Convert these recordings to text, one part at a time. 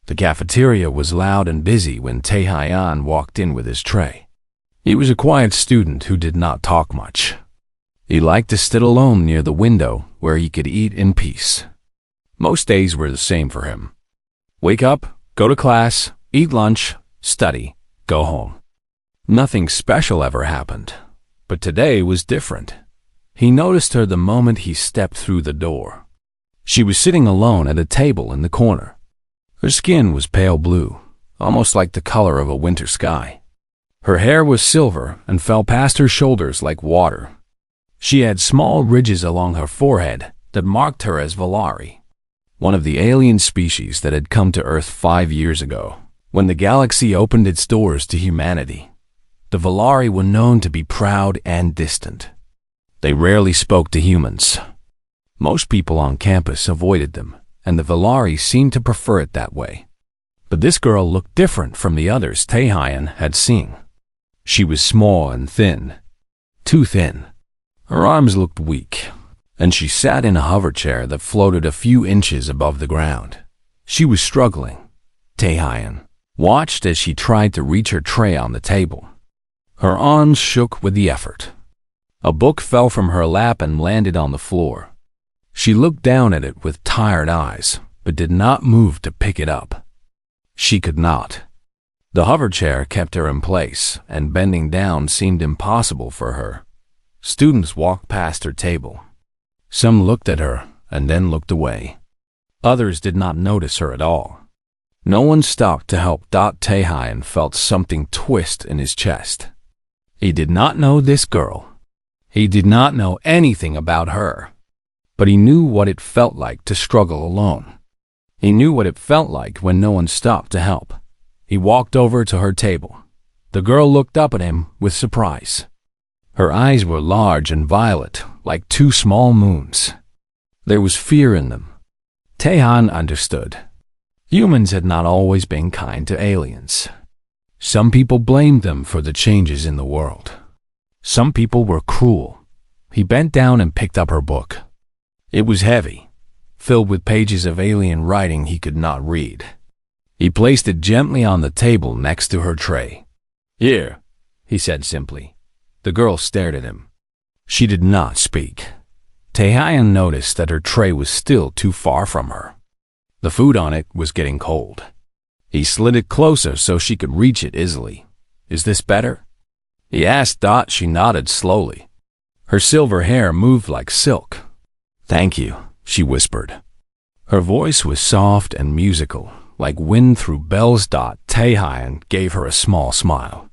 The cafeteria was loud and busy when Tae-Hyan walked in with his tray. He was a quiet student who did not talk much. He liked to sit alone near the window where he could eat in peace. Most days were the same for him. Wake up, go to class, eat lunch, study, go home. Nothing special ever happened, but today was different. He noticed her the moment he stepped through the door. She was sitting alone at a table in the corner. Her skin was pale blue, almost like the color of a winter sky. Her hair was silver and fell past her shoulders like water. She had small ridges along her forehead that marked her as Valari, one of the alien species that had come to Earth 5 years ago, when the galaxy opened its doors to humanity. The Valari were known to be proud and distant. They rarely spoke to humans. Most people on campus avoided them, and the Valari seemed to prefer it that way. But this girl looked different from the others Tae-Hyan had seen. She was small and thin, too thin. Her arms looked weak, and she sat in a hover chair that floated a few inches above the ground. She was struggling. Tae-Hyan watched as she tried to reach her tray on the table. Her arms shook with the effort. A book fell from her lap and landed on the floor. She looked down at it with tired eyes, but did not move to pick it up. She could not. The hover chair kept her in place, and bending down seemed impossible for her. Students walked past her table. Some looked at her and then looked away. Others did not notice her at all. No one stopped to help. Tae-Hyan felt something twist in his chest. He did not know this girl. He did not know anything about her. But he knew what it felt like to struggle alone. He knew what it felt like when no one stopped to help. He walked over to her table. The girl looked up at him with surprise. Her eyes were large and violet, like 2 small moons. There was fear in them. Tae-Han understood. Humans had not always been kind to aliens. Some people blamed them for the changes in the world. Some people were cruel. He bent down and picked up her book. It was heavy, filled with pages of alien writing he could not read. He placed it gently on the table next to her tray. "Here," he said simply. The girl stared at him. She did not speak. Tae-Hyan noticed that her tray was still too far from her. The food on it was getting cold. He slid it closer so she could reach it easily. "Is this better?" he asked. She nodded slowly. Her silver hair moved like silk. "Thank you," she whispered. Her voice was soft and musical, like wind through bells. Tae-Hyan gave her a small smile.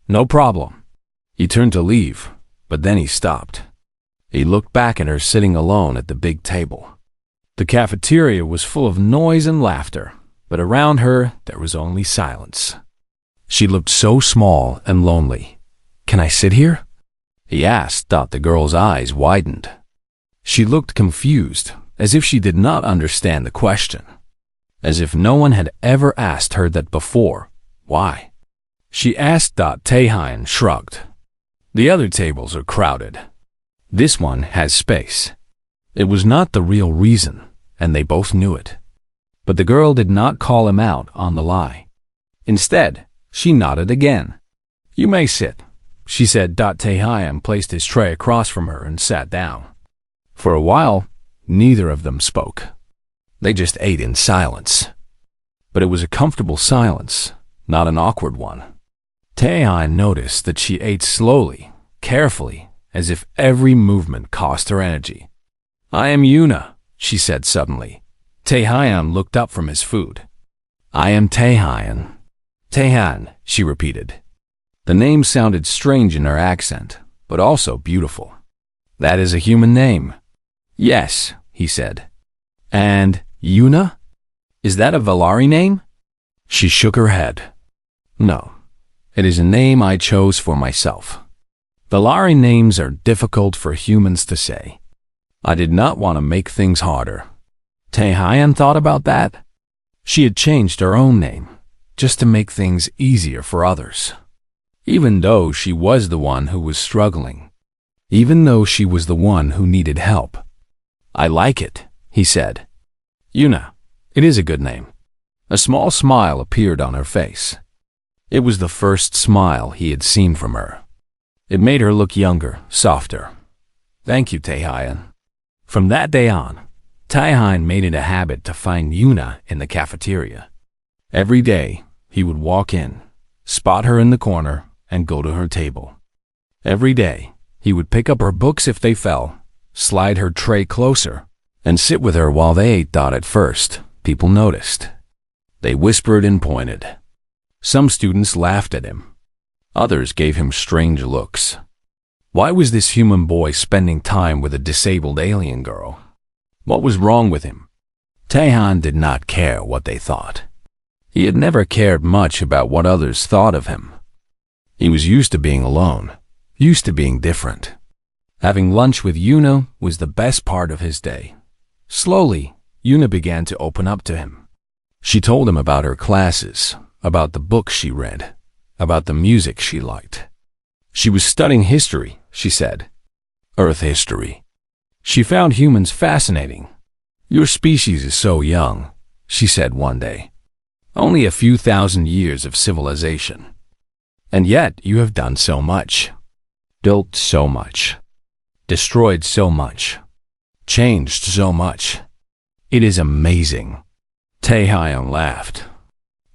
"No problem." He turned to leave, but then he stopped. He looked back at her sitting alone at the big table. The cafeteria was full of noise and laughter, but around her there was only silence. She looked so small and lonely. "Can I sit here?" he asked. The girl's eyes widened. She looked confused, as if she did not understand the question. As if no one had ever asked her that before. "Why?" she asked. Tae-Hyan shrugged. "The other tables are crowded. This one has space." It was not the real reason, and they both knew it. But the girl did not call him out on the lie. Instead, she nodded again. "You may sit," she said. Tae-Hyan placed his tray across from her and sat down. For a while, neither of them spoke. They just ate in silence. But it was a comfortable silence, not an awkward one. Tae-Hyan noticed that she ate slowly, carefully, as if every movement cost her energy. "I am Yuna," she said suddenly. Tae-Hyan looked up from his food. "I am Tae-Hyan." "Tae-Han," she repeated. The name sounded strange in her accent, but also beautiful. "That is a human name." "Yes," he said. "And Yuna? Is that a Valari name?" She shook her head. "No, it is a name I chose for myself. Valari names are difficult for humans to say. I did not want to make things harder." Tae-Hyan thought about that. She had changed her own name, just to make things easier for others. Even though she was the one who was struggling. Even though she was the one who needed help. "I like it," he said. "Yuna, it is a good name." A small smile appeared on her face. It was the first smile he had seen from her. It made her look younger, softer. "Thank you, Taehyun." From that day on, Taehyun made it a habit to find Yuna in the cafeteria. Every day, he would walk in, spot her in the corner, and go to her table. Every day, he would pick up her books if they fell, slide her tray closer, and sit with her while they ate. At first, people noticed. They whispered and pointed. Some students laughed at him. Others gave him strange looks. Why was this human boy spending time with a disabled alien girl? What was wrong with him? Taehyun did not care what they thought. He had never cared much about what others thought of him. He was used to being alone, used to being different. Having lunch with Yuna was the best part of his day. Slowly, Yuna began to open up to him. She told him about her classes, about the books she read, about the music she liked. She was studying history, she said. Earth history. She found humans fascinating. "Your species is so young," she said one day. "Only a few thousand years of civilization. And yet you have done so much. Built so much. Destroyed so much. Changed so much. It is amazing." Taehyun laughed.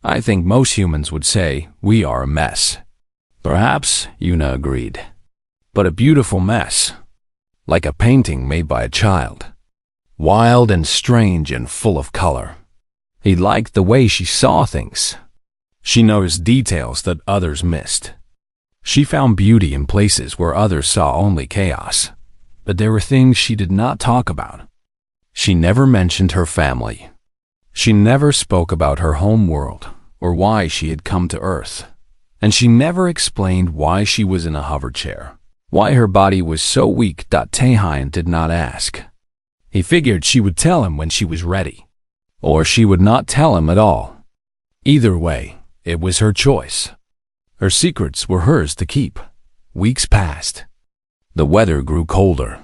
"I think most humans would say we are a mess." "Perhaps," Yuna agreed. "But a beautiful mess. Like a painting made by a child. Wild and strange and full of color." He liked the way she saw things. She noticed details that others missed. She found beauty in places where others saw only chaos. But there were things she did not talk about. She never mentioned her family. She never spoke about her home world or why she had come to Earth. And she never explained why she was in a hover chair, why her body was so weak. Taehyun did not ask. He figured she would tell him when she was ready. Or she would not tell him at all. Either way, it was her choice. Her secrets were hers to keep. Weeks passed. The weather grew colder.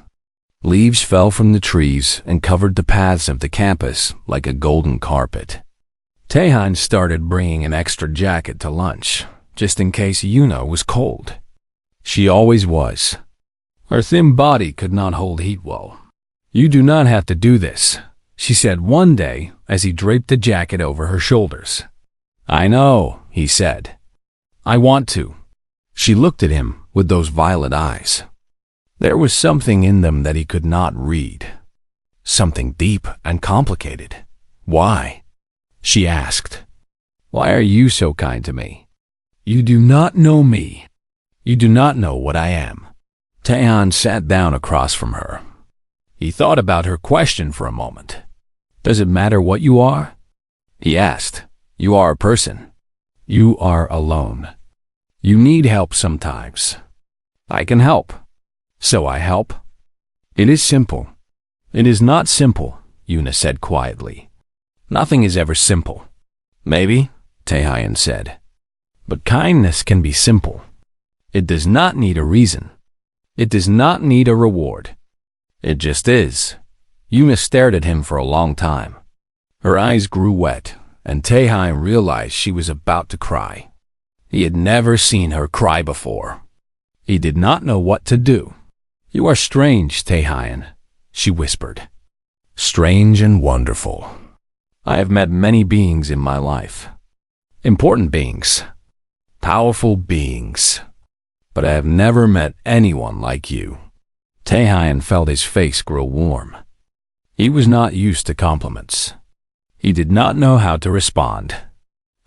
Leaves fell from the trees and covered the paths of the campus like a golden carpet. Taehyun started bringing an extra jacket to lunch, just in case Yuna was cold. She always was. Her thin body could not hold heat well. "You do not have to do this," she said one day as he draped the jacket over her shoulders. "I know," he said. "I want to." She looked at him with those violet eyes. There was something in them that he could not read. Something deep and complicated. "Why?" she asked. "Why are you so kind to me? You do not know me. You do not know what I am." Taehyun sat down across from her. He thought about her question for a moment. "Does it matter what you are?" he asked. "You are a person. You are alone. You need help sometimes. I can help. So I help." "It is simple." "It is not simple," Yuna said quietly. "Nothing is ever simple." "Maybe," Taehyun said. "But kindness can be simple. It does not need a reason. It does not need a reward. It just is." Yuna stared at him for a long time. Her eyes grew wet, and Taehyun realized she was about to cry. He had never seen her cry before. He did not know what to do. "You are strange, Taehyun," she whispered. "Strange and wonderful. I have met many beings in my life. Important beings. Powerful beings. But I have never met anyone like you." Taehyun felt his face grow warm. He was not used to compliments. He did not know how to respond.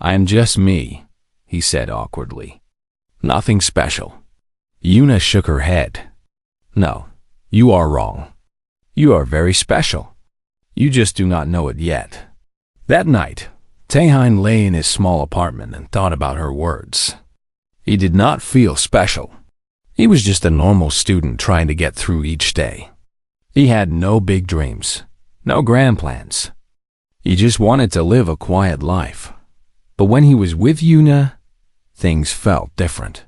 "I am just me," he said awkwardly. "Nothing special." Yuna shook her head. "No, you are wrong. You are very special. You just do not know it yet." That night, Taehyun lay in his small apartment and thought about her words. He did not feel special. He was just a normal student trying to get through each day. He had no big dreams, no grand plans. He just wanted to live a quiet life. But when he was with Yuna, things felt different.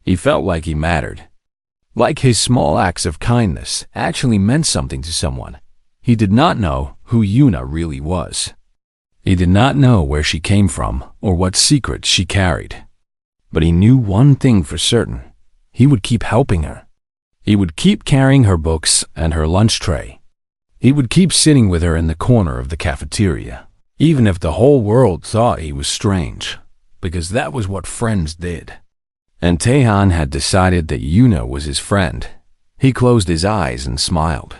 He felt like he mattered. Like his small acts of kindness actually meant something to someone. He did not know who Yuna really was. He did not know where she came from or what secrets she carried. But he knew one thing for certain. He would keep helping her. He would keep carrying her books and her lunch tray. He would keep sitting with her in the corner of the cafeteria, even if the whole world thought he was strange, because that was what friends did. And Taehan had decided that Yuna was his friend. He closed his eyes and smiled.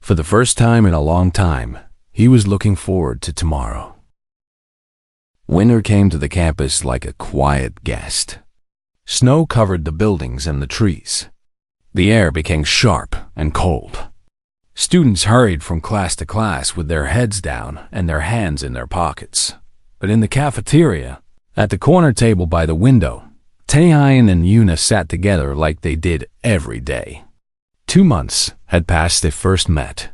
For the first time in a long time, he was looking forward to tomorrow. Winter came to the campus like a quiet guest. Snow covered the buildings and the trees. The air became sharp and cold. Students hurried from class to class with their heads down and their hands in their pockets. But in the cafeteria, at the corner table by the window, Taehyun and Yuna sat together like they did every day. 2 months had passed they first met.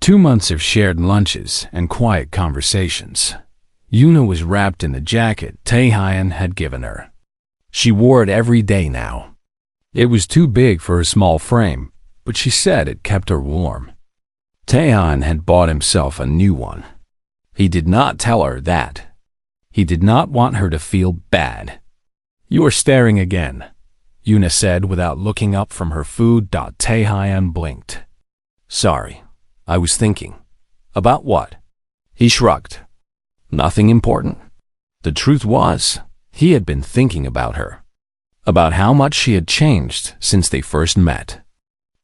2 months of shared lunches and quiet conversations. Yuna was wrapped in the jacket Taehyun had given her. She wore it every day now. It was too big for her small frame, but she said it kept her warm. Taehyun had bought himself a new one. He did not tell her that. He did not want her to feel bad. "You are staring again," Yuna said without looking up from her food. Taehyun blinked. "Sorry, I was thinking." "About what?" He shrugged. "Nothing important." The truth was, he had been thinking about her, about how much she had changed since they first met.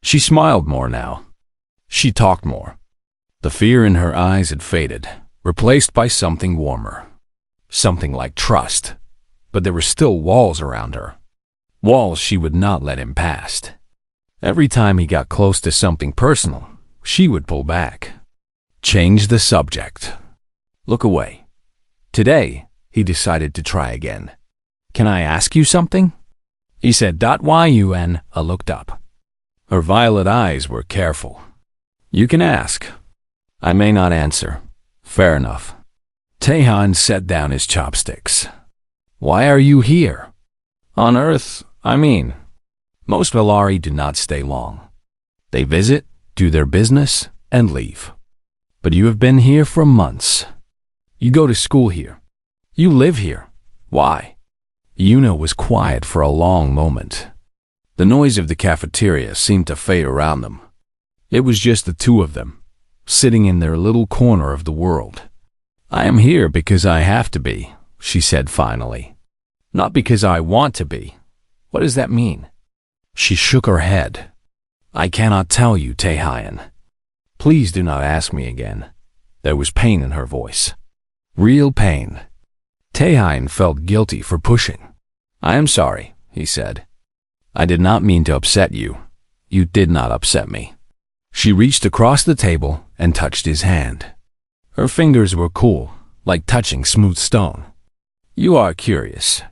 She smiled more now. She talked more. The fear in her eyes had faded, replaced by something warmer. Something like trust. But there were still walls around her. Walls she would not let him past. Every time he got close to something personal, she would pull back. Change the subject. Look away. Today, he decided to try again. "Can I ask you something?" He said. Yuna looked up. Her violet eyes were careful. "You can ask. I may not answer." "Fair enough." Taehyun set down his chopsticks. "Why are you here?" "On Earth, I mean." Most Valari do not stay long. They visit, do their business, and leave. But you have been here for months. You go to school here. You live here. Why? Yuna was quiet for a long moment. The noise of the cafeteria seemed to fade around them. It was just the two of them, sitting in their little corner of the world. "I am here because I have to be," she said finally. "Not because I want to be." "What does that mean?" She shook her head. "I cannot tell you, Taehyun. Please do not ask me again." There was pain in her voice. Real pain. Taehyun felt guilty for pushing. "I am sorry," he said. "I did not mean to upset you. You did not upset me." She reached across the table and touched his hand. Her fingers were cool, like touching smooth stone. "You are curious.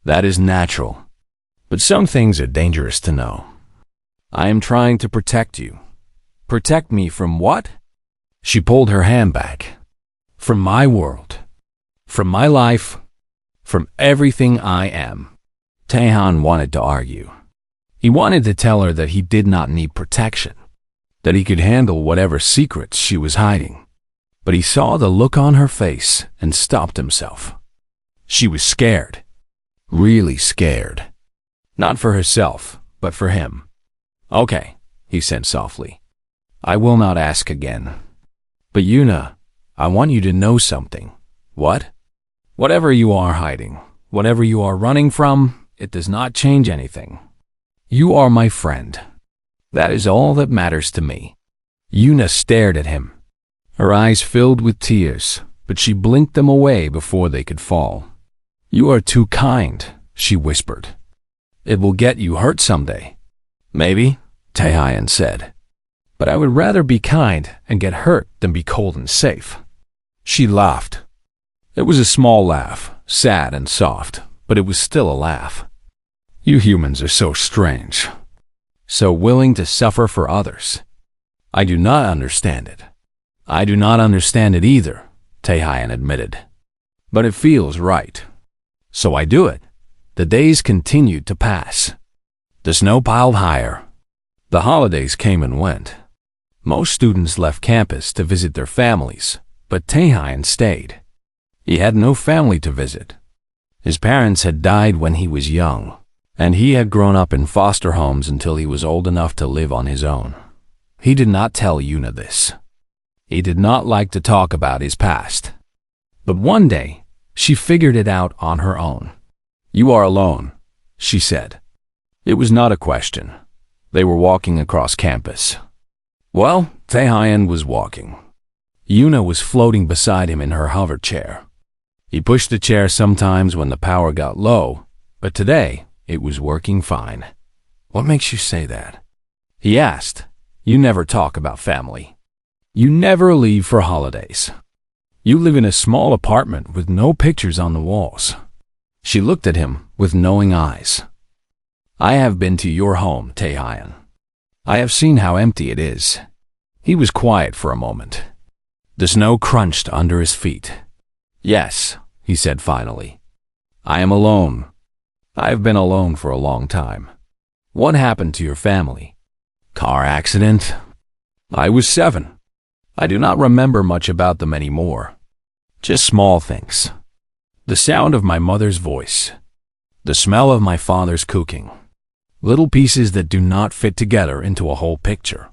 That is natural. But some things are dangerous to know. I am trying to protect you." "Protect me from what?" She pulled her hand back. "From my world. From my life. From everything I am." Taehyun wanted to argue. He wanted to tell her that he did not need protection, that he could handle whatever secrets she was hiding. But he saw the look on her face and stopped himself. She was scared. Really scared. Not for herself, but for him. "Okay," he said softly. "I will not ask again. But Yuna, I want you to know something." "What?" "Whatever you are hiding, whatever you are running from, it does not change anything. You are my friend. That is all that matters to me." Yuna stared at him. Her eyes filled with tears, but she blinked them away before they could fall. "You are too kind," she whispered. "It will get you hurt someday." "Maybe," Taehyun said. "But I would rather be kind and get hurt than be cold and safe." She laughed. It was a small laugh, sad and soft, but it was still a laugh. "You humans are so strange. So willing to suffer for others. I do not understand it." "I do not understand it either," Taehyun admitted. "But it feels right. So I do it." The days continued to pass. The snow piled higher. The holidays came and went. Most students left campus to visit their families, But Taehyun stayed. He had no family to visit. His parents had died when he was young, and he had grown up in foster homes until he was old enough to live on his own. He did not tell Yuna this. He did not like to talk about his past. But one day, she figured it out on her own. "You are alone," she said. It was not a question. They were walking across campus. Well, Taehyun was walking. Yuna was floating beside him in her hover chair. He pushed the chair sometimes when the power got low, but today it was working fine. "What makes you say that?" he asked. "You never talk about family. You never leave for holidays. You live in a small apartment with no pictures on the walls." She looked at him with knowing eyes. "I have been to your home, Taehyun. I have seen how empty it is." He was quiet for a moment. The snow crunched under his feet. "Yes," he said finally. "I am alone. I have been alone for a long time." "What happened to your family?" "Car accident. I was 7. I do not remember much about them anymore. Just small things. The sound of my mother's voice. The smell of my father's cooking. Little pieces that do not fit together into a whole picture."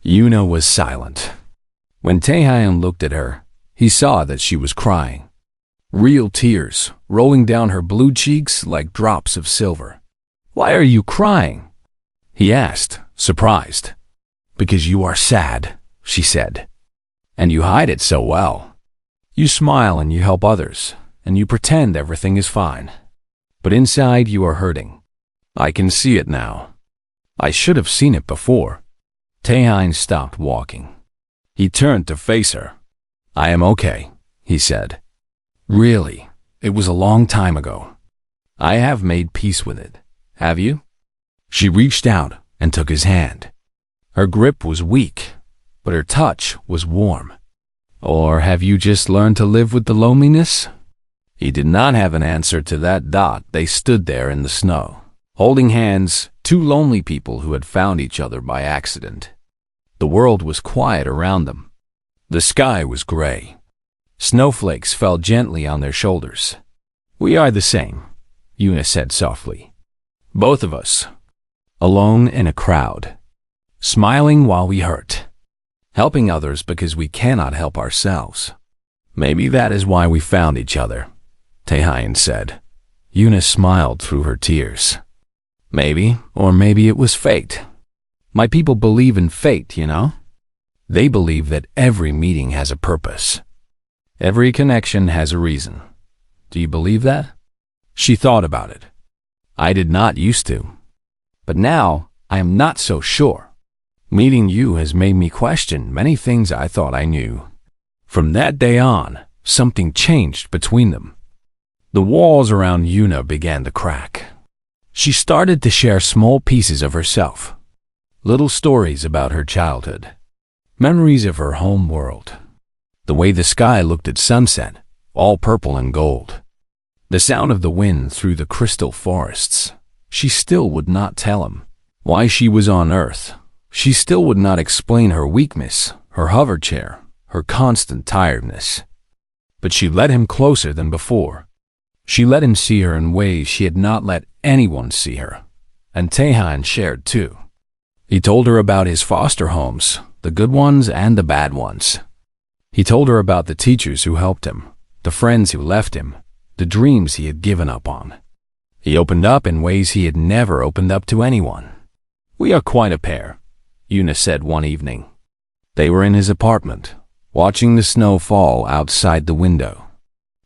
Yuna was silent. When Taehyun looked at her, he saw that she was crying. Real tears rolling down her blue cheeks like drops of silver. "Why are you crying?" he asked, surprised. "Because you are sad," she said. "And you hide it so well. You smile and you help others, and you pretend everything is fine. But inside you are hurting. I can see it now. I should have seen it before." Taehyun stopped walking. He turned to face her. "I am okay," he said. "Really, it was a long time ago. I have made peace with it. Have you?" She reached out and took his hand. Her grip was weak, but her touch was warm. "Or have you just learned to live with the loneliness?" He did not have an answer to that. They stood there in the snow, holding hands, two lonely people who had found each other by accident. The world was quiet around them. The sky was gray. Snowflakes fell gently on their shoulders. "We are the same," Yuna said softly. "Both of us. Alone in a crowd. Smiling while we hurt. Helping others because we cannot help ourselves. Maybe that is why we found each other," Taehyun said. Yuna smiled through her tears. "Maybe, or maybe it was fate. My people believe in fate, you know? They believe that every meeting has a purpose. Every connection has a reason. Do you believe that?" She thought about it. "I did not used to. But now I am not so sure. Meeting you has made me question many things I thought I knew." From that day on, something changed between them. The walls around Yuna began to crack. She started to share small pieces of herself. Little stories about her childhood. Memories of her home world. The way the sky looked at sunset, all purple and gold. The sound of the wind through the crystal forests. She still would not tell him why she was on Earth. She still would not explain her weakness, her hover chair, her constant tiredness. But she led him closer than before. She let him see her in ways she had not let anyone see her. And Taehyun shared too. He told her about his foster homes, the good ones and the bad ones. He told her about the teachers who helped him, the friends who left him, the dreams he had given up on. He opened up in ways he had never opened up to anyone. "We are quite a pair," Yuna said one evening. They were in his apartment, watching the snow fall outside the window.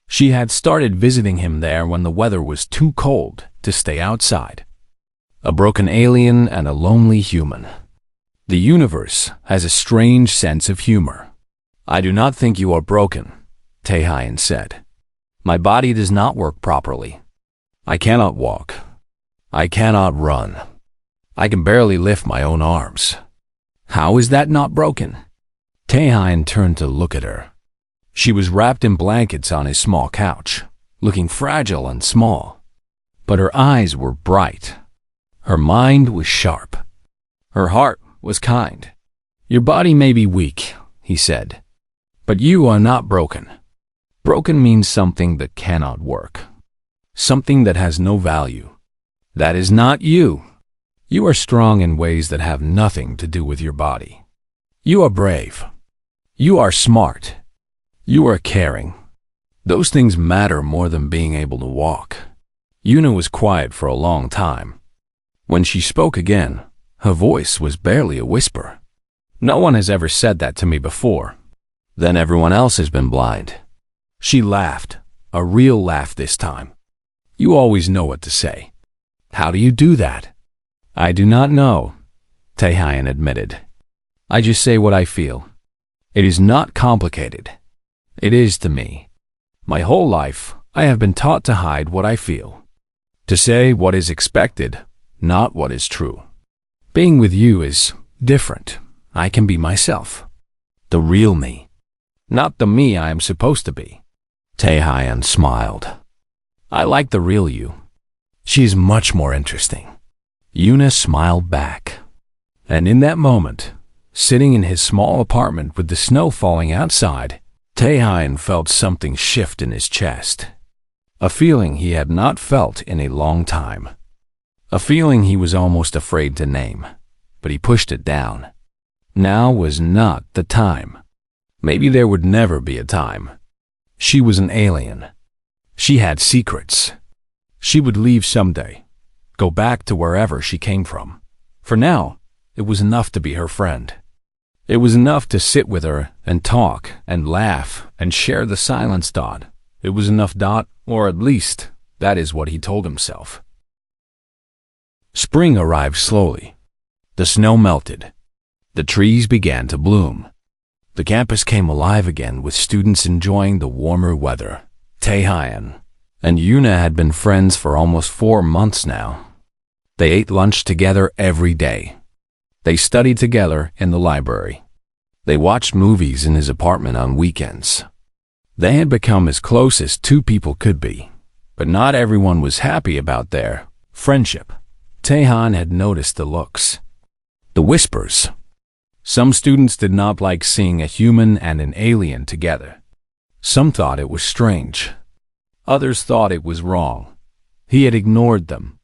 She had started visiting him there when the weather was too cold to stay outside. A broken alien and a lonely human. The universe has a strange sense of humor. "I do not think you are broken," Taehyun said. "My body does not work properly. I cannot walk. I cannot run. I can barely lift my own arms. How is that not broken?" Taehyun turned to look at her. She was wrapped in blankets on his small couch, looking fragile and small. But her eyes were bright. Her mind was sharp. Her heart was kind. "Your body may be weak," he said. But you are not broken. Broken means something that cannot work. Something that has no value. That is not you. You are strong in ways that have nothing to do with your body. You are brave. You are smart. You are caring. Those things matter more than being able to walk. Yuna was quiet for a long time. When she spoke again, her voice was barely a whisper. No one has ever said that to me before. Then everyone else has been blind. She laughed, a real laugh this time. You always know what to say. How do you do that? I do not know, Taehyun admitted. I just say what I feel. It is not complicated. It is to me. My whole life, I have been taught to hide what I feel. To say what is expected, not what is true. Being with you is different. I can be myself. The real me. Not the me I am supposed to be. Taehyun smiled. I like the real you. She is much more interesting. Yuna smiled back. And in that moment, sitting in his small apartment with the snow falling outside, Taehyun felt something shift in his chest. A feeling he had not felt in a long time. A feeling he was almost afraid to name, but he pushed it down. Now was not the time. Maybe there would never be a time. She was an alien. She had secrets. She would leave someday, go back to wherever she came from. For now, it was enough to be her friend. It was enough to sit with her and talk and laugh and share the silence. It was enough. Or at least, that is what he told himself. Spring arrived slowly. The snow melted. The trees began to bloom. The campus came alive again with students enjoying the warmer weather. Taehyun and Yuna had been friends for almost 4 months now. They ate lunch together every day. They studied together in the library. They watched movies in his apartment on weekends. They had become as close as two people could be, but not everyone was happy about their friendship. Taehyun had noticed the looks, the whispers. Some students did not like seeing a human and an alien together. Some thought it was strange. Others thought it was wrong. He had ignored them.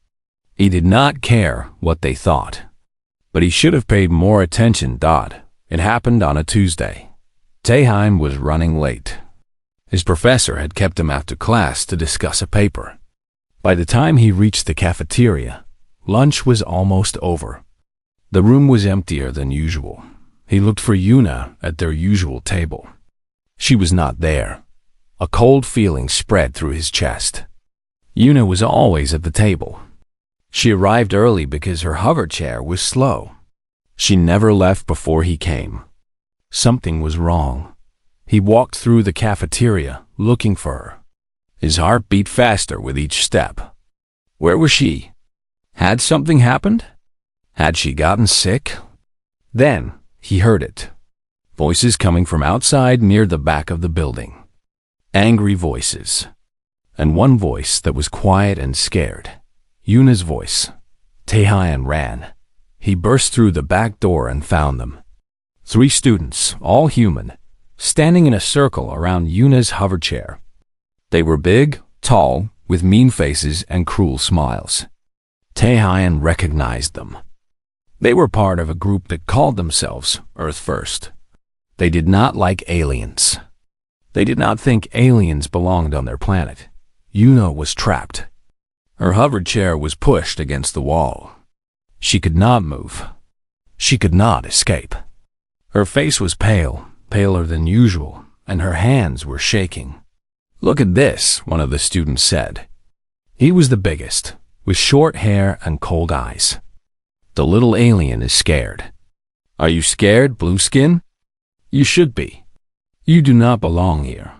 He did not care what they thought. But he should have paid more attention. It happened on a Tuesday. Taehyun was running late. His professor had kept him after class to discuss a paper. By the time he reached the cafeteria, lunch was almost over. The room was emptier than usual. He looked for Yuna at their usual table. She was not there. A cold feeling spread through his chest. Yuna was always at the table. She arrived early because her hover chair was slow. She never left before he came. Something was wrong. He walked through the cafeteria looking for her. His heart beat faster with each step. Where was she? Had something happened? Had she gotten sick? Then he heard it. Voices coming from outside near the back of the building. Angry voices. And one voice that was quiet and scared. Yuna's voice. Taehyun ran. He burst through the back door and found them. 3 students, all human, standing in a circle around Yuna's hover chair. They were big, tall, with mean faces and cruel smiles. Taehyun recognized them. They were part of a group that called themselves Earth First. They did not like aliens. They did not think aliens belonged on their planet. Yuna was trapped. Her hover chair was pushed against the wall. She could not move. She could not escape. Her face was pale, paler than usual, and her hands were shaking. "Look at this," one of the students said. He was the biggest, with short hair and cold eyes. "The little alien is scared." "Are you scared, Blueskin?" "You should be. You do not belong here."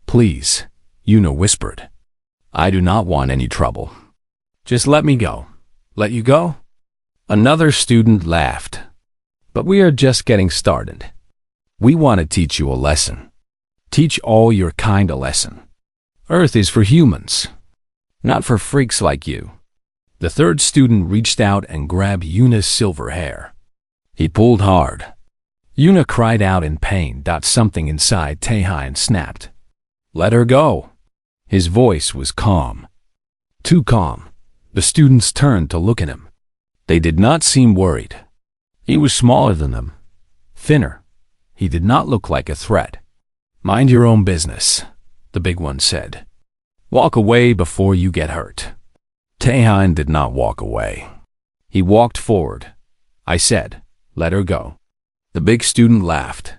"Please," Yuna whispered. "I do not want any trouble. Just let me go." "Let you go?" Another student laughed. "But we are just getting started. We want to teach you a lesson. Teach all your kind a lesson. Earth is for humans, not for freaks like you." The third student reached out and grabbed Yuna's silver hair. He pulled hard. Yuna cried out in pain. Something inside Taehyun snapped. Let her go. His voice was calm. Too calm. The students turned to look at him. They did not seem worried. He was smaller than them. Thinner. He did not look like a threat. Mind your own business, the big one said. Walk away before you get hurt. Taehyun did not walk away. He walked forward. I said, let her go. The big student laughed.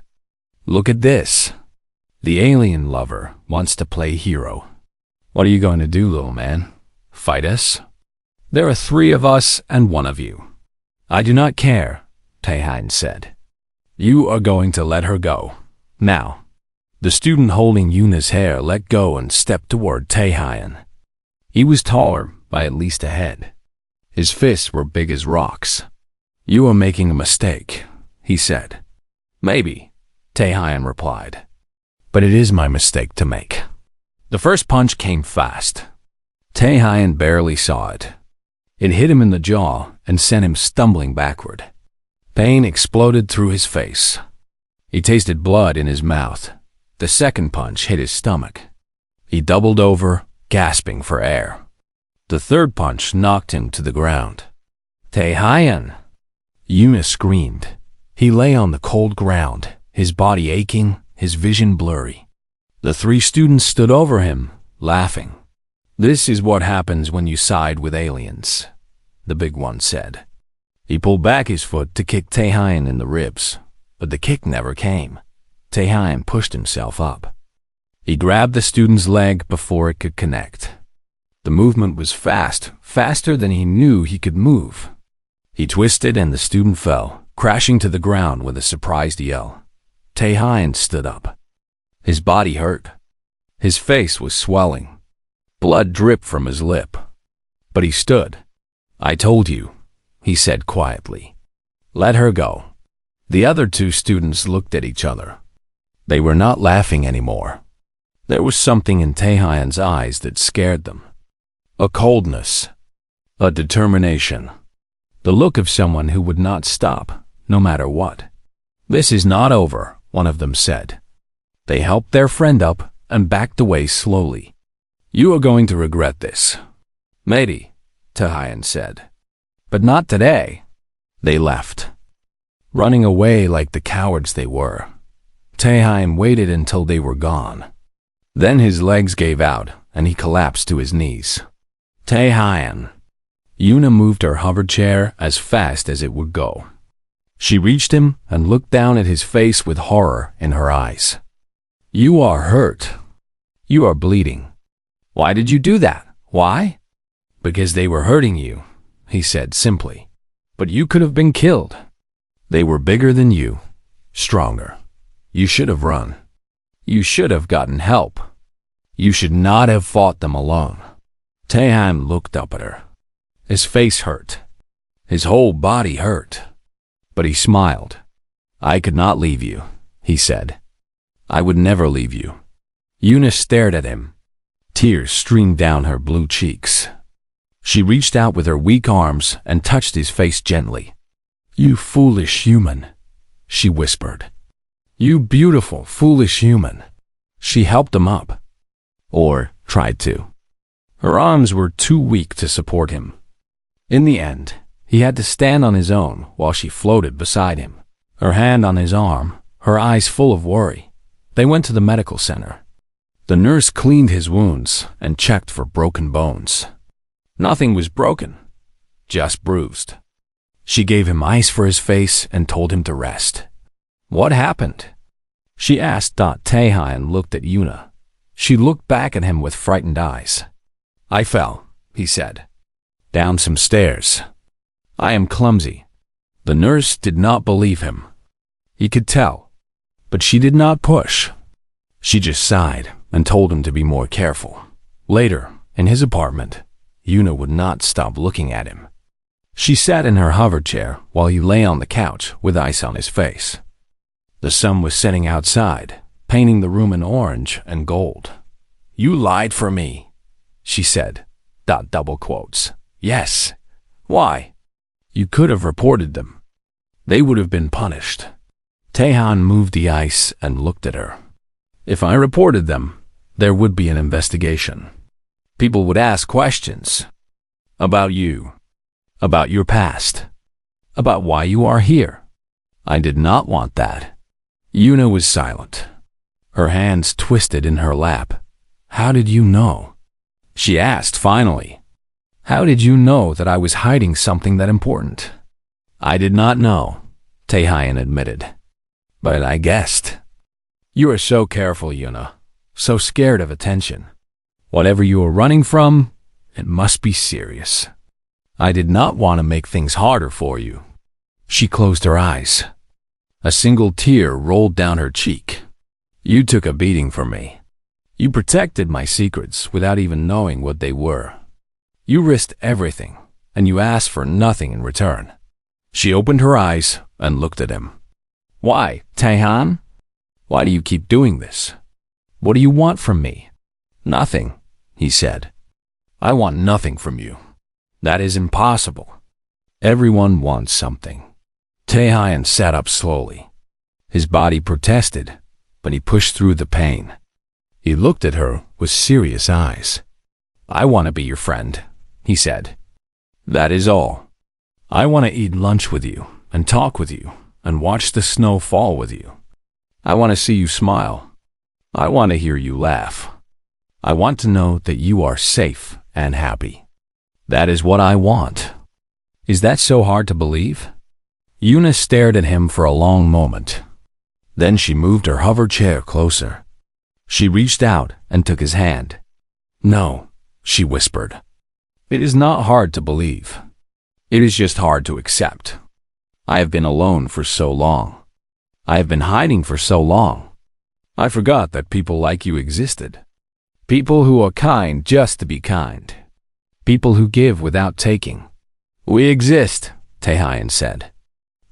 Look at this. The alien lover wants to play hero. What are you going to do, little man? Fight us? There are 3 of us and 1 of you. I do not care, Taehyun said. You are going to let her go. Now. The student holding Yuna's hair let go and stepped toward Taehyun. He was taller by at least a head. His fists were big as rocks. You are making a mistake, he said. Maybe, Taehyun replied. But it is my mistake to make. The first punch came fast. Taehyun barely saw it. It hit him in the jaw and sent him stumbling backward. Pain exploded through his face. He tasted blood in his mouth. The second punch hit his stomach. He doubled over, gasping for air. The third punch knocked him to the ground. Taehyun! Yuna screamed. He lay on the cold ground, his body aching, his vision blurry. The 3 students stood over him, laughing. This is what happens when you side with aliens, the big one said. He pulled back his foot to kick Taehyun in the ribs, but the kick never came. Taehyun pushed himself up. He grabbed the student's leg before it could connect. The movement was fast, faster than he knew he could move. He twisted and the student fell, crashing to the ground with a surprised yell. Taehyun stood up. His body hurt. His face was swelling. Blood dripped from his lip. But he stood. I told you, he said quietly. Let her go. The other 2 students looked at each other. They were not laughing anymore. There was something in Taehyun's eyes that scared them. A coldness. A determination. The look of someone who would not stop, no matter what. This is not over, one of them said. They helped their friend up and backed away slowly. You are going to regret this. Maybe, Taehyun said. But not today. They left. Running away like the cowards they were. Taehyun waited until they were gone. Then his legs gave out and he collapsed to his knees. Taehyun. Yuna moved her hover chair as fast as it would go. She reached him and looked down at his face with horror in her eyes. You are hurt. You are bleeding. Why did you do that? Why? Because they were hurting you, he said simply. But you could have been killed. They were bigger than you, stronger. You should have run. You should have gotten help. You should not have fought them alone. Taehyun looked up at her. His face hurt. His whole body hurt. But he smiled. I could not leave you, he said. I would never leave you. Yuna stared at him. Tears streamed down her blue cheeks. She reached out with her weak arms and touched his face gently. You foolish human, she whispered. You beautiful, foolish human. She helped him up. Or tried to. Her arms were too weak to support him. In the end, he had to stand on his own while she floated beside him, her hand on his arm, her eyes full of worry. They went to the medical center. The nurse cleaned his wounds and checked for broken bones. Nothing was broken, just bruised. She gave him ice for his face and told him to rest. What happened? She asked. Taehyun looked at Yuna. She looked back at him with frightened eyes. I fell, he said. Down some stairs. I am clumsy. The nurse did not believe him. He could tell. But she did not push. She just sighed and told him to be more careful. Later, in his apartment, Yuna would not stop looking at him. She sat in her hover chair while he lay on the couch with ice on his face. The sun was setting outside, painting the room in orange and gold. You lied for me, she said. Double quotes. Yes. Why? You could have reported them. They would have been punished. Taehan moved the ice and looked at her. If I reported them, there would be an investigation. People would ask questions. About you. About your past. About why you are here. I did not want that. Yuna was silent. Her hands twisted in her lap. How did you know? She asked finally. How did you know that I was hiding something that important? I did not know, Taehyun admitted. But I guessed. You are so careful, Yuna. So scared of attention. Whatever you are running from, it must be serious. I did not want to make things harder for you. She closed her eyes. A single tear rolled down her cheek. You took a beating for me. You protected my secrets without even knowing what they were. You risked everything, and you asked for nothing in return. She opened her eyes and looked at him. Why, Taehan? Why do you keep doing this? What do you want from me? Nothing, he said. I want nothing from you. That is impossible. Everyone wants something. Taehyun sat up slowly. His body protested, but he pushed through the pain. He looked at her with serious eyes. I want to be your friend, he said. That is all. I want to eat lunch with you and talk with you and watch the snow fall with you. I want to see you smile. I want to hear you laugh. I want to know that you are safe and happy. That is what I want. Is that so hard to believe? Yuna stared at him for a long moment. Then she moved her hover chair closer. She reached out and took his hand. No, she whispered. It is not hard to believe. It is just hard to accept. I have been alone for so long. I have been hiding for so long. I forgot that people like you existed. People who are kind just to be kind. People who give without taking. We exist, Taehyun said.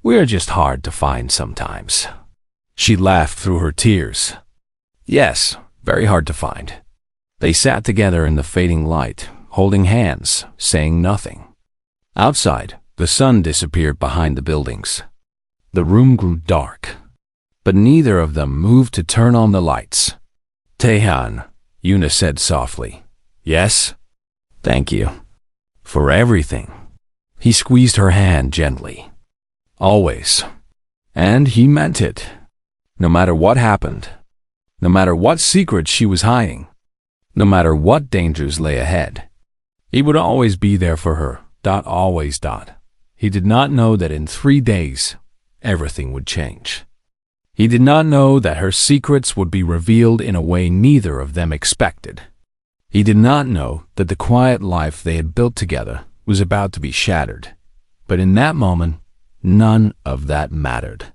We are just hard to find sometimes. She laughed through her tears. Yes, very hard to find. They sat together in the fading light, holding hands, saying nothing. Outside, the sun disappeared behind the buildings. The room grew dark, but neither of them moved to turn on the lights. Taehyun, Yuna said softly. Yes? Thank you. For everything. He squeezed her hand gently. Always. And he meant it. No matter what happened. No matter what secrets she was hiding. No matter what dangers lay ahead. He would always be there for her. Always. He did not know that in 3 days, everything would change. He did not know that her secrets would be revealed in a way neither of them expected. He did not know that the quiet life they had built together was about to be shattered. But in that moment, none of that mattered.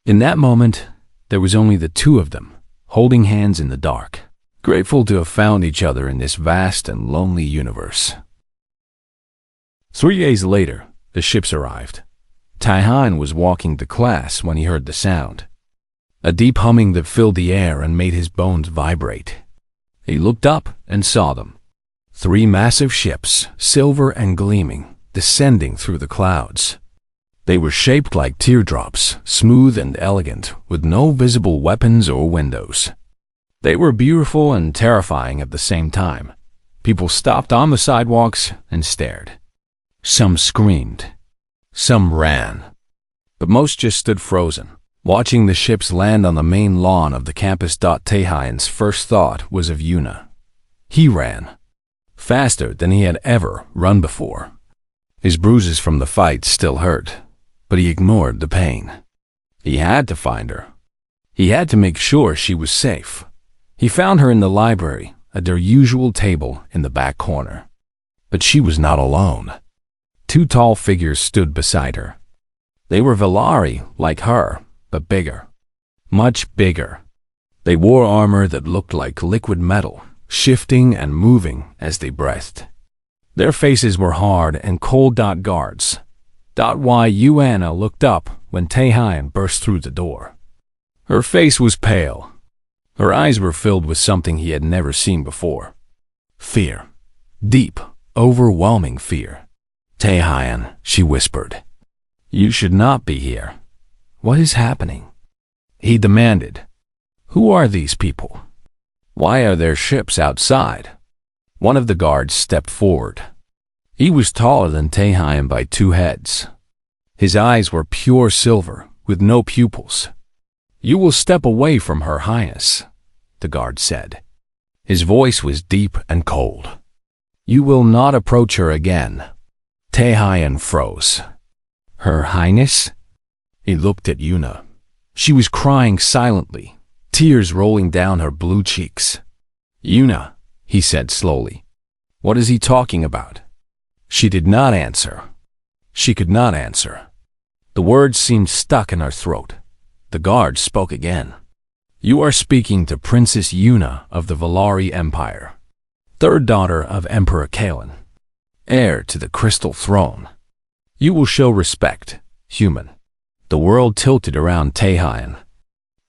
In that moment, there was only the two of them, holding hands in the dark, grateful to have found each other in this vast and lonely universe. 3 days later, the ships arrived. Taehyun was walking to class when he heard the sound. A deep humming that filled the air and made his bones vibrate. He looked up and saw them. 3 massive ships, silver and gleaming, descending through the clouds. They were shaped like teardrops, smooth and elegant, with no visible weapons or windows. They were beautiful and terrifying at the same time. People stopped on the sidewalks and stared. Some screamed. Some ran. But most just stood frozen, watching the ships land on the main lawn of the campus. Taehyun's first thought was of Yuna. He ran. Faster than he had ever run before. His bruises from the fight still hurt, but he ignored the pain. He had to find her. He had to make sure she was safe. He found her in the library, at their usual table in the back corner. But she was not alone. 2 tall figures stood beside her. They were Velari, like her, but bigger. Much bigger. They wore armor that looked like liquid metal, shifting and moving as they breathed. Their faces were hard and cold. Guards. Yuna looked up when Taehyun burst through the door. Her face was pale. Her eyes were filled with something he had never seen before. Fear. Deep, overwhelming fear. Taehyun, she whispered. You should not be here. What is happening? He demanded. Who are these people? Why are there ships outside? One of the guards stepped forward. He was taller than Taehyun by 2 heads. His eyes were pure silver, with no pupils. You will step away from Her Highness, the guard said. His voice was deep and cold. You will not approach her again. Taehyun froze. Her Highness? He looked at Yuna. She was crying silently, tears rolling down her blue cheeks. Yuna, he said slowly. What is he talking about? She did not answer. She could not answer. The words seemed stuck in her throat. The guard spoke again. You are speaking to Princess Yuna of the Valari Empire, 3rd daughter of Emperor Kalen, heir to the Crystal Throne. You will show respect, human. The world tilted around Taehyun.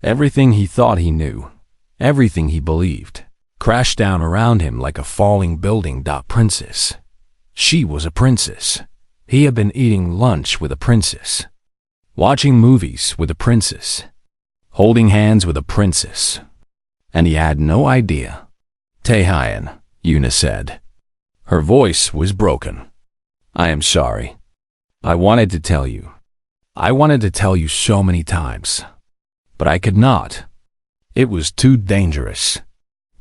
Everything he thought he knew, everything he believed, crashed down around him like a falling building. Princess. She was a princess. He had been eating lunch with a princess, watching movies with a princess, holding hands with a princess, and he had no idea. Taehyun, Yuna said. Her voice was broken. I am sorry. I wanted to tell you. I wanted to tell you so many times, but I could not. It was too dangerous.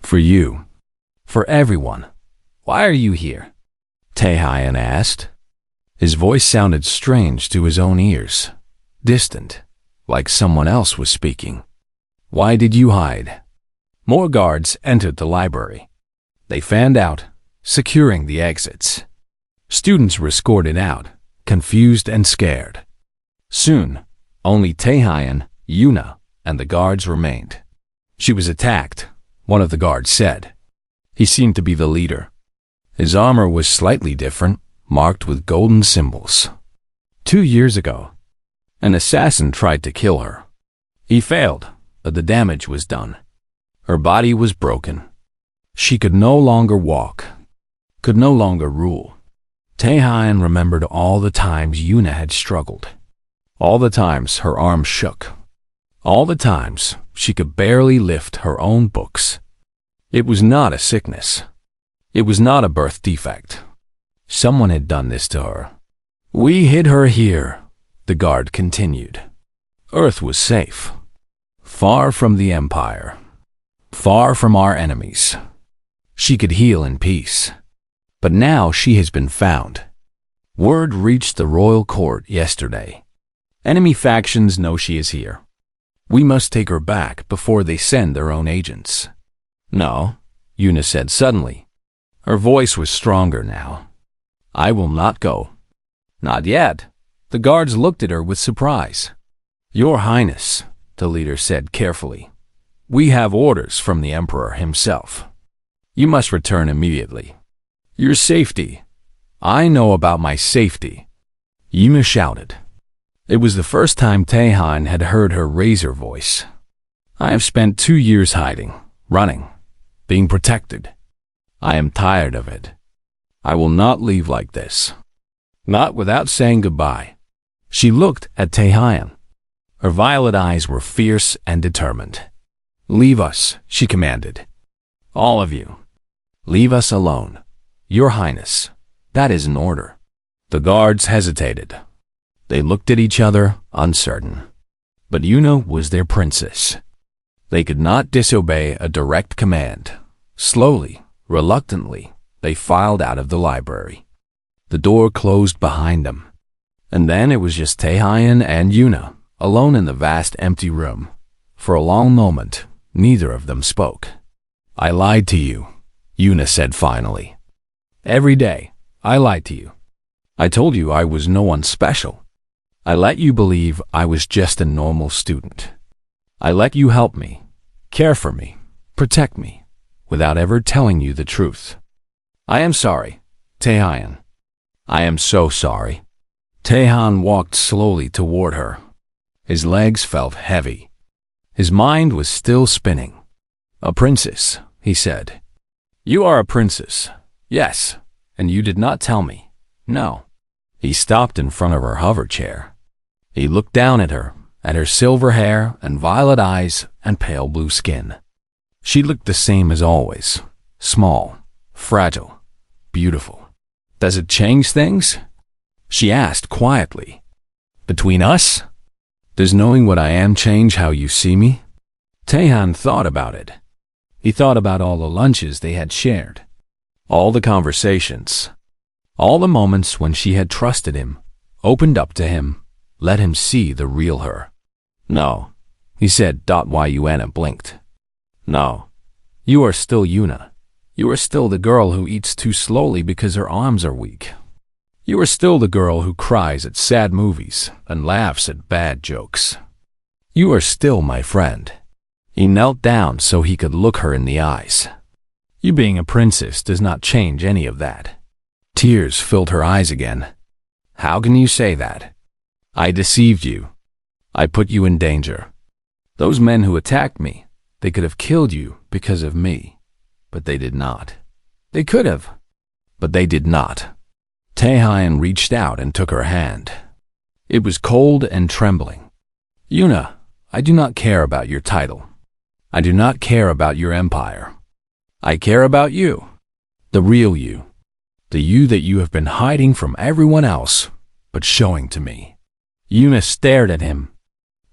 For you. For everyone. Why are you here? Taehyun asked. His voice sounded strange to his own ears, distant, like someone else was speaking. Why did you hide? More guards entered the library. They fanned out, securing the exits. Students were escorted out, confused and scared. Soon, only Taehyun, Yuna, and the guards remained. She was attacked, one of the guards said. He seemed to be the leader. His armor was slightly different, marked with golden symbols. 2 years ago, an assassin tried to kill her. He failed, but the damage was done. Her body was broken. She could no longer walk, could no longer rule. Taehyun remembered all the times Yuna had struggled, all the times her arms shook, all the times she could barely lift her own books. It was not a sickness. It was not a birth defect. Someone had done this to her. We hid her here, the guard continued. Earth was safe, far from the Empire, far from our enemies. She could heal in peace. But now she has been found. Word reached the royal court yesterday. Enemy factions know she is here. We must take her back before they send their own agents. No, Yuna said suddenly. Her voice was stronger now. I will not go. Not yet. The guards looked at her with surprise. Your Highness, the leader said carefully. We have orders from the Emperor himself. You must return immediately. Your safety. I know about my safety. Yuna shouted. It was the first time Taehyun had heard her raise her voice. I have spent 2 years hiding, running, being protected. I am tired of it. I will not leave like this. Not without saying goodbye. She looked at Taehyun. Her violet eyes were fierce and determined. Leave us, she commanded. All of you. Leave us alone. Your Highness, that is an order. The guards hesitated. They looked at each other, uncertain. But Yuna was their princess. They could not disobey a direct command. Slowly, reluctantly, they filed out of the library. The door closed behind them. And then it was just Taehyun and Yuna, alone in the vast empty room. For a long moment, neither of them spoke. I lied to you, Yuna said finally. Every day, I lied to you. I told you I was no one special. I let you believe I was just a normal student. I let you help me, care for me, protect me, without ever telling you the truth. I am sorry, Taehyun. I am so sorry. Taehyun walked slowly toward her. His legs felt heavy. His mind was still spinning. A princess, he said. You are a princess. Yes, and you did not tell me. No. He stopped in front of her hover chair. He looked down at her, at her silver hair and violet eyes and pale blue skin. She looked the same as always, small, fragile, beautiful. "Does it change things?" she asked quietly. "Between us? Does knowing what I am change how you see me?" Taehan thought about it. He thought about all the lunches they had shared, all the conversations, all the moments when she had trusted him, opened up to him, let him see the real her. "No," he said. Yuna blinked. "No, you are still Yuna. You are still the girl who eats too slowly because her arms are weak. You are still the girl who cries at sad movies and laughs at bad jokes. You are still my friend." He knelt down so he could look her in the eyes. "You being a princess does not change any of that." Tears filled her eyes again. "How can you say that? I deceived you. I put you in danger. Those men who attacked me, they could have killed you because of me. But they did not. They could have, but they did not." Taehyun reached out and took her hand. It was cold and trembling. "Yuna, I do not care about your title. I do not care about your empire. I care about you, the real you, the you that you have been hiding from everyone else, but showing to me." Yuna stared at him.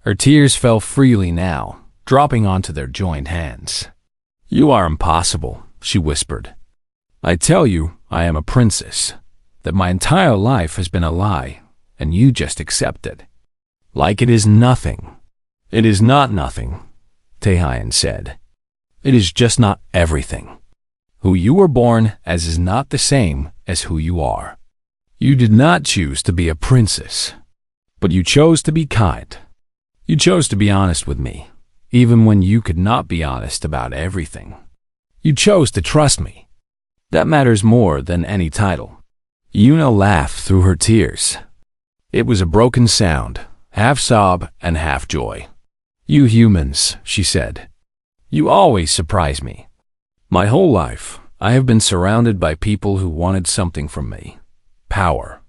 Her tears fell freely now, dropping onto their joined hands. "You are impossible," she whispered. "I tell you, I am a princess, that my entire life has been a lie, and you just accept it. Like it is nothing." "It is not nothing," Taehyun said. "It is just not everything. Who you were born as is not the same as who you are. You did not choose to be a princess, but you chose to be kind. You chose to be honest with me, even when you could not be honest about everything. You chose to trust me. That matters more than any title." Yuna laughed through her tears. It was a broken sound, half sob and half joy. "You humans," she said. "You always surprise me. My whole life, I have been surrounded by people who wanted something from me. Power,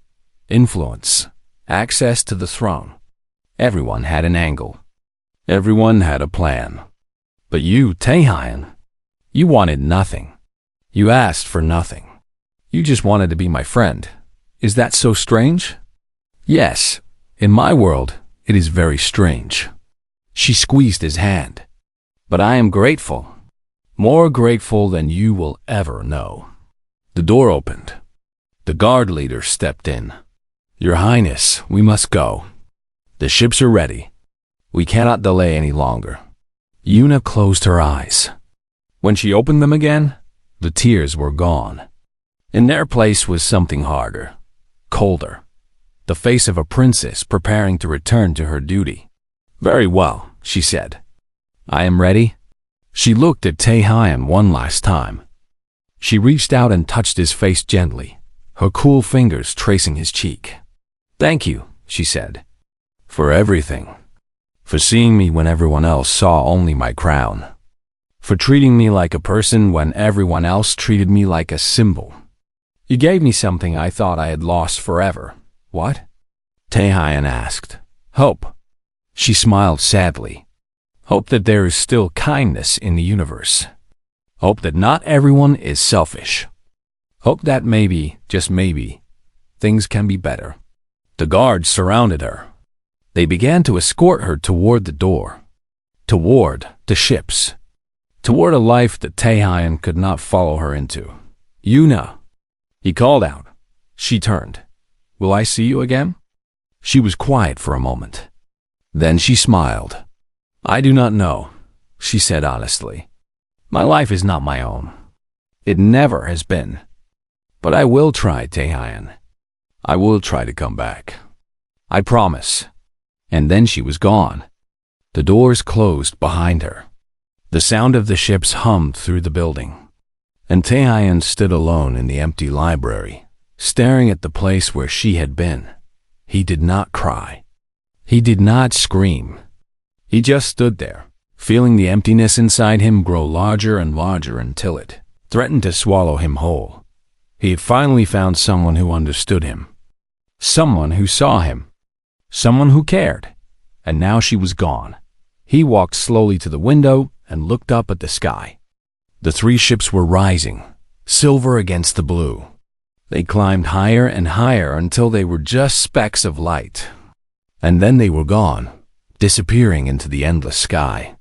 influence, access to the throne. Everyone had an angle. Everyone had a plan. But you, Taehyun, you wanted nothing. You asked for nothing. You just wanted to be my friend. Is that so strange?" "Yes, in my world, it is very strange." She squeezed his hand. "But I am grateful. More grateful than you will ever know." The door opened. The guard leader stepped in. "Your Highness, we must go. The ships are ready. We cannot delay any longer." Yuna closed her eyes. When she opened them again, the tears were gone. In their place was something harder, colder. The face of a princess preparing to return to her duty. "Very well," she said. "I am ready." She looked at Taehyun one last time. She reached out and touched his face gently, her cool fingers tracing his cheek. "Thank you," she said, "for everything. For seeing me when everyone else saw only my crown. For treating me like a person when everyone else treated me like a symbol. You gave me something I thought I had lost forever." "What?" Taehyun asked. "Hope." She smiled sadly. "Hope that there is still kindness in the universe. Hope that not everyone is selfish. Hope that maybe, just maybe, things can be better." The guards surrounded her. They began to escort her toward the door, toward the ships, toward a life that Taehyun could not follow her into. "Yuna," he called out. She turned. "Will I see you again?" She was quiet for a moment. Then she smiled. "I do not know," she said honestly. "My life is not my own. It never has been. But I will try, Taehyun. I will try to come back. I promise." And then she was gone. The doors closed behind her. The sound of the ships hummed through the building. And Taehyun stood alone in the empty library, staring at the place where she had been. He did not cry. He did not scream. He just stood there, feeling the emptiness inside him grow larger and larger until it threatened to swallow him whole. He had finally found someone who understood him. Someone who saw him. Someone who cared. and now she was gone. He walked slowly to the window and looked up at the sky. The three ships were rising, silver against the blue. They climbed higher and higher until they were just specks of light. And then they were gone, disappearing into the endless sky.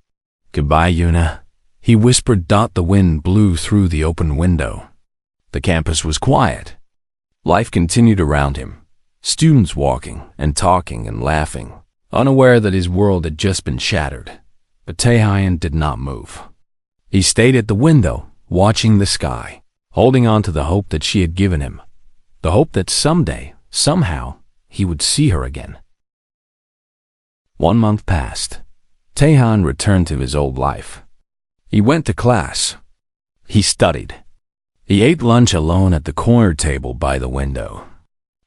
"Goodbye, Yuna," he whispered. The wind blew through the open window. The campus was quiet. Life continued around him, students walking and talking and laughing, unaware that his world had just been shattered. But Taehyun did not move. He stayed at the window, watching the sky, holding on to the hope that she had given him, the hope that someday, somehow, he would see her again. 1 month passed. Taehyun returned to his old life. He went to class. He studied. He ate lunch alone at the corner table by the window.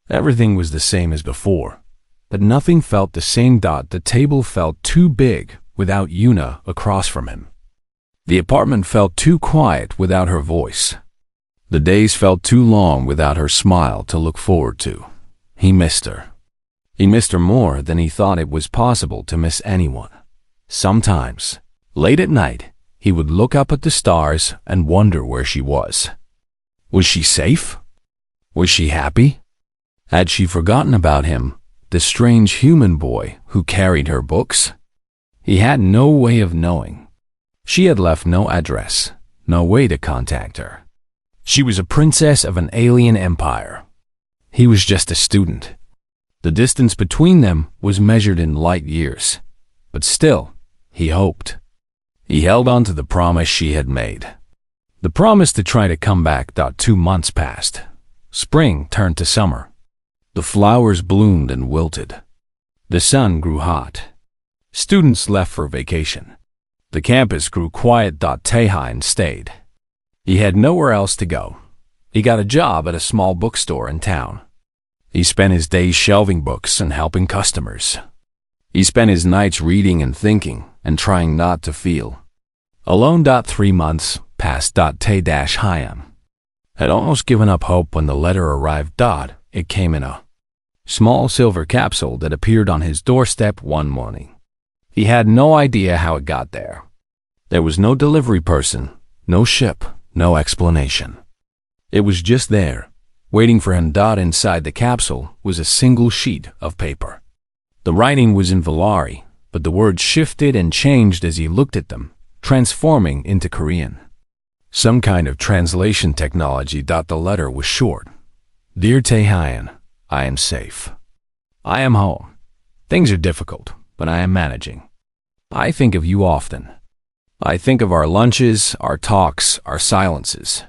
Everything was the same as before, but nothing felt the same. The table felt too big without Yuna across from him. The apartment felt too quiet without her voice. The days felt too long without her smile to look forward to. He missed her. He missed her more than he thought it was possible to miss anyone. Sometimes, late at night, he would look up at the stars and wonder where she was. Was she safe? Was she happy? Had she forgotten about him, the strange human boy who carried her books? He had no way of knowing. She had left no address, no way to contact her. She was a princess of an alien empire. He was just a student. The distance between them was measured in light years. But still, he hoped. He held on to the promise she had made. The promise to try to come back. 2 months passed. Spring turned to summer. The flowers bloomed and wilted. The sun grew hot. Students left for vacation. The campus grew quiet. Taehyun stayed. He had nowhere else to go. He got a job at a small bookstore in town. He spent his days shelving books and helping customers. He spent his nights reading and thinking and trying not to feel. Alone. 3 months passed. Taehyun had almost given up hope when the letter arrived. It came in a small silver capsule that appeared on his doorstep one morning. He had no idea how it got there. There was no delivery person, no ship, no explanation. It was just there, waiting for him. Inside the capsule was a single sheet of paper. The writing was in Valari, but the words shifted and changed as he looked at them, transforming into Korean. Some kind of translation technology. The letter was short. "Dear Taehyun, I am safe. I am home. Things are difficult, but I am managing. I think of you often. I think of our lunches, our talks, our silences.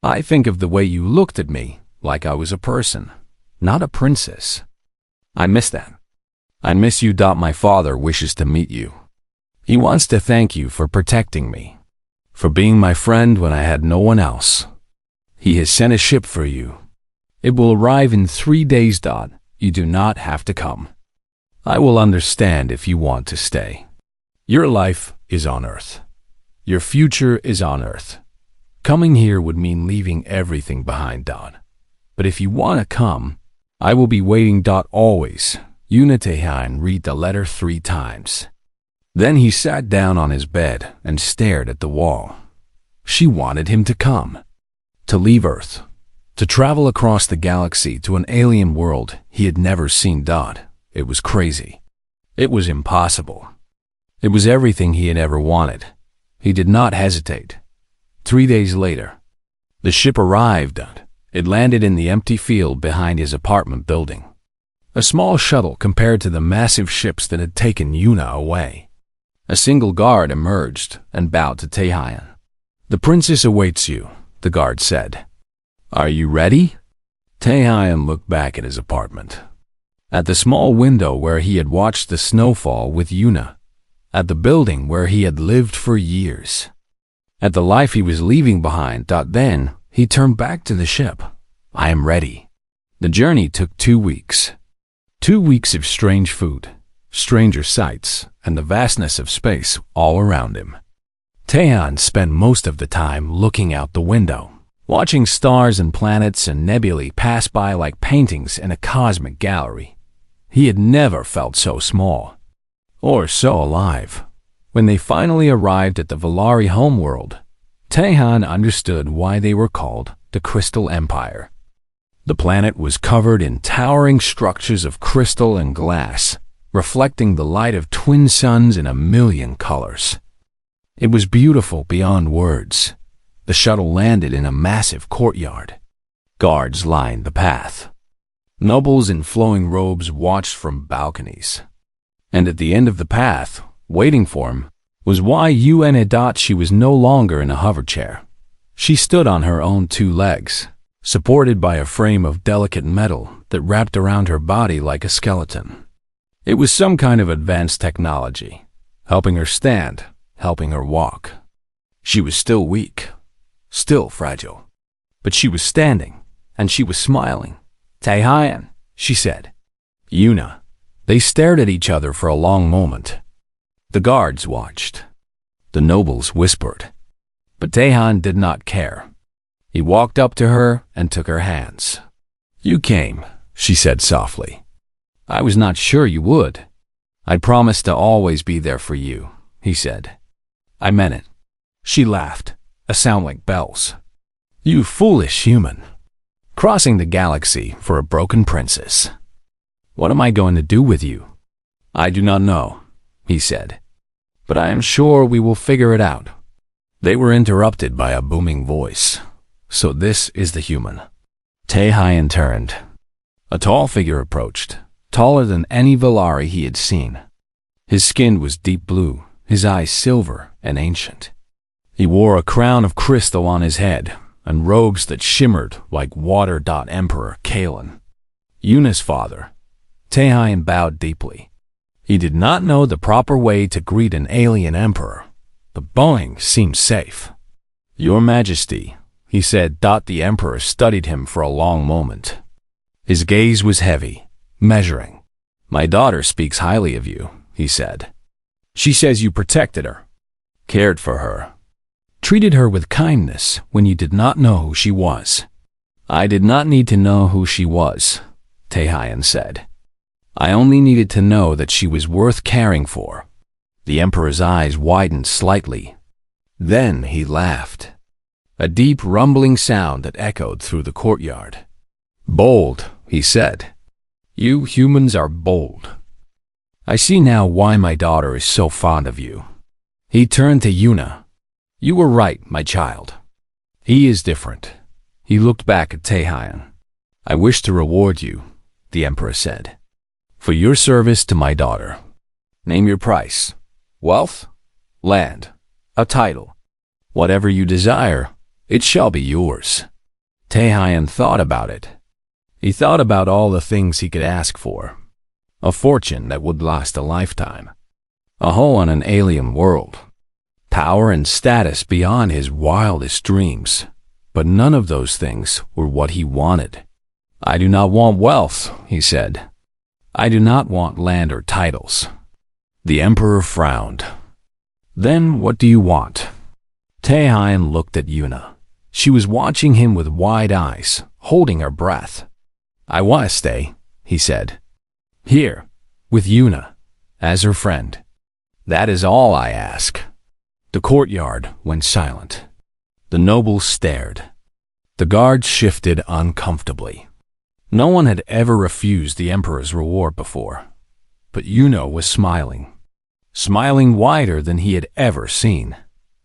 I think of the way you looked at me like I was a person, not a princess. I miss that. I miss you. My father wishes to meet you. He wants to thank you for protecting me, for being my friend when I had no one else. He has sent a ship for you. It will arrive in 3 days. You do not have to come. I will understand if you want to stay. Your life is on Earth. Your future is on Earth. Coming here would mean leaving everything behind. But if you want to come, I will be waiting. Always. Yuna. Taehyun read the letter 3 times. Then he sat down on his bed and stared at the wall. She wanted him to come, to leave Earth, to travel across the galaxy to an alien world he had never seen. It was crazy. It was impossible. It was everything he had ever wanted. He did not hesitate. 3 days later, the ship arrived. It landed in the empty field behind his apartment building. A small shuttle compared to the massive ships that had taken Yuna away. A single guard emerged and bowed to Taehyun. "The princess awaits you," the guard said. "Are you ready?" Taehyun looked back at his apartment, at the small window where he had watched the snowfall with Yuna, at the building where he had lived for years, at the life he was leaving behind. Then he turned back to the ship. "I am ready." The journey took 2 weeks. 2 weeks of strange food, stranger sights, and the vastness of space all around him. Taehyun spent most of the time looking out the window, watching stars and planets and nebulae pass by like paintings in a cosmic gallery. He had never felt so small. or so alive. When they finally arrived at the Valari homeworld, Taehan understood why they were called the Crystal Empire. The planet was covered in towering structures of crystal and glass, reflecting the light of twin suns in a million colors. It was beautiful beyond words. The shuttle landed in a massive courtyard. Guards lined the path. Nobles in flowing robes watched from balconies. And at the end of the path, waiting for him, was Yuna. She was no longer in a hover chair. She stood on her own two legs, supported by a frame of delicate metal that wrapped around her body like a skeleton. It was some kind of advanced technology, helping her stand, helping her walk. She was still weak, still fragile. But she was standing, and she was smiling. "Taehan," she said. "Yuna." They stared at each other for a long moment. The guards watched. The nobles whispered. But Taehan did not care. He walked up to her and took her hands. "You came," she said softly. "I was not sure you would. I promised to always be there for you," he said. "I meant it." She laughed, a sound like bells. "You foolish human. Crossing the galaxy for a broken princess. What am I going to do with you?" "I do not know," he said. "But I am sure we will figure it out." They were interrupted by a booming voice. "So this is the human." Taehan turned. A tall figure approached, taller than any Valari he had seen. His skin was deep blue, his eyes silver and ancient. He wore a crown of crystal on his head and robes that shimmered like water. Emperor Kalen. Yuna's father. Taehan bowed deeply. He did not know the proper way to greet an alien emperor, but bowing seemed safe. "Your Majesty," he said. The emperor studied him for a long moment. His gaze was heavy, measuring. "My daughter speaks highly of you," he said. "She says you protected her, cared for her, treated her with kindness when you did not know who she was." "I did not need to know who she was," Taehan said. "I only needed to know that she was worth caring for." The emperor's eyes widened slightly. Then he laughed. A deep rumbling sound that echoed through the courtyard. "Bold," he said. "You humans are bold. I see now why my daughter is so fond of you." He turned to Yuna. "You were right, my child. He is different." He looked back at Taehan. "I wish to reward you," the emperor said, "for your service to my daughter. Name your price. Wealth, land, a title. Whatever you desire, it shall be yours." Taehan thought about it. He thought about all the things he could ask for. A fortune that would last a lifetime. A home on an alien world. Power and status beyond his wildest dreams. But none of those things were what he wanted. "I do not want wealth," he said. "I do not want land or titles." The emperor frowned. "Then what do you want?" Taehan looked at Yuna. She was watching him with wide eyes, holding her breath. "I want to stay," he said. "Here, with Yuna, as her friend. That is all I ask." The courtyard went silent. The nobles stared. The guards shifted uncomfortably. No one had ever refused the emperor's reward before. But Yuna was smiling. Smiling wider than he had ever seen.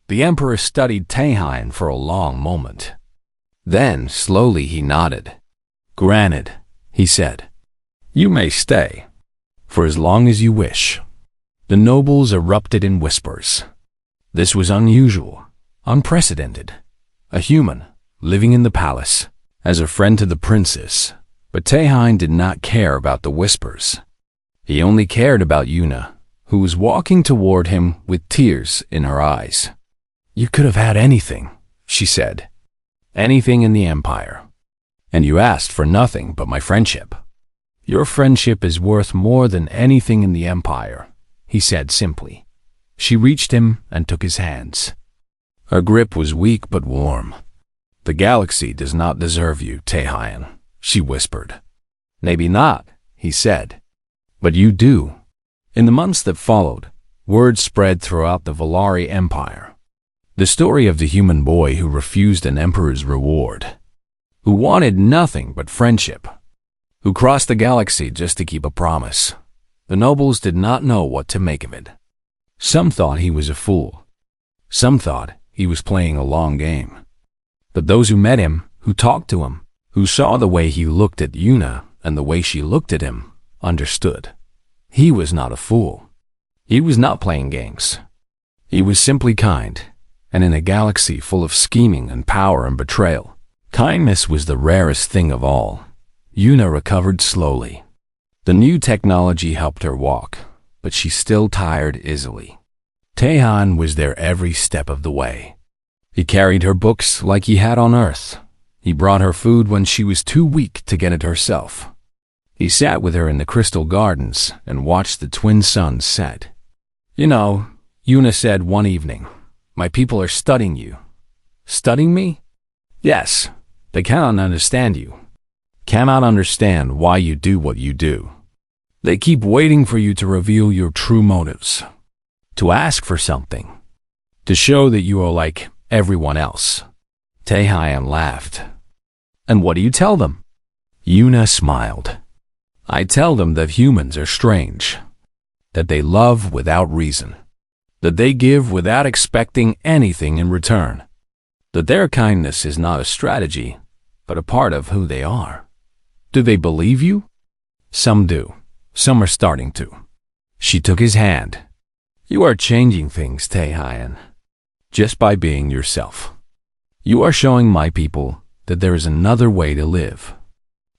The emperor studied Taehan for a long moment. Then, slowly, he nodded. "Granted," he said. "You may stay, for as long as you wish." The nobles erupted in whispers. This was unusual, unprecedented. A human, living in the palace, as a friend to the princess. But Taehan did not care about the whispers. He only cared about Yuna, who was walking toward him with tears in her eyes. "You could have had anything," she said. "Anything in the Empire. And you asked for nothing but my friendship. Your friendship is worth more than anything in the Empire," he said simply. She reached him and took his hands. Her grip was weak but warm. "The galaxy does not deserve you, Taehan," she whispered. "Maybe not," he said. "But you do. In the months that followed, word spread throughout the Valari Empire. The story of the human boy who refused an emperor's reward, who wanted nothing but friendship, who crossed the galaxy just to keep a promise. The nobles did not know what to make of it. Some thought he was a fool. Some thought he was playing a long game. But those who met him, who talked to him, who saw the way he looked at Yuna and the way she looked at him, understood. He was not a fool. He was not playing games. He was simply kind, and in a galaxy full of scheming and power and betrayal, kindness was the rarest thing of all. Yuna recovered slowly. The new technology helped her walk, but she still tired easily. Taehan was there every step of the way. He carried her books like he had on Earth. He brought her food when she was too weak to get it herself. He sat with her in the crystal gardens and watched the twin suns set. "You know," Yuna said one evening, "my people are studying you." "Studying me?" "Yes, they cannot understand you. Cannot understand why you do what you do. They keep waiting for you to reveal your true motives, to ask for something, to show that you are like everyone else." Taehan laughed. "And what do you tell them?" Yuna smiled. "I tell them that humans are strange, that they love without reason, that they give without expecting anything in return, that their kindness is not a strategy, but a part of who they are." "Do they believe you?" "Some do. Some are starting to." She took his hand. "You are changing things, Taehan, just by being yourself. You are showing my people that there is another way to live,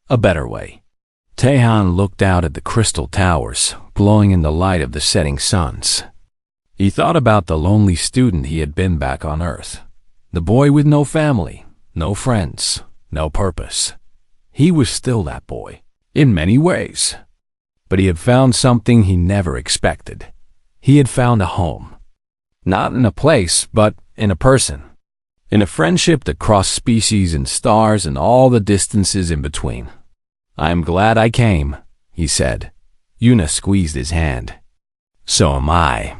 a better way." Taehan looked out at the crystal towers, glowing in the light of the setting suns. He thought about the lonely student he had been back on Earth, the boy with no family, no friends, no purpose. He was still that boy, in many ways. But he had found something he never expected. He had found a home. Not in a place, but in a person. In a friendship that crossed species and stars and all the distances in between. "I am glad I came," he said. Yuna squeezed his hand. "So am I."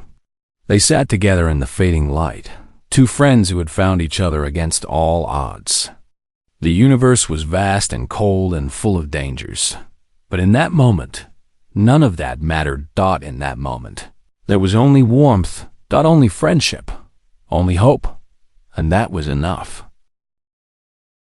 They sat together in the fading light, two friends who had found each other against all odds. The universe was vast and cold and full of dangers. But in that moment, none of that mattered. In that moment, there was only warmth, only friendship, only hope, and that was enough.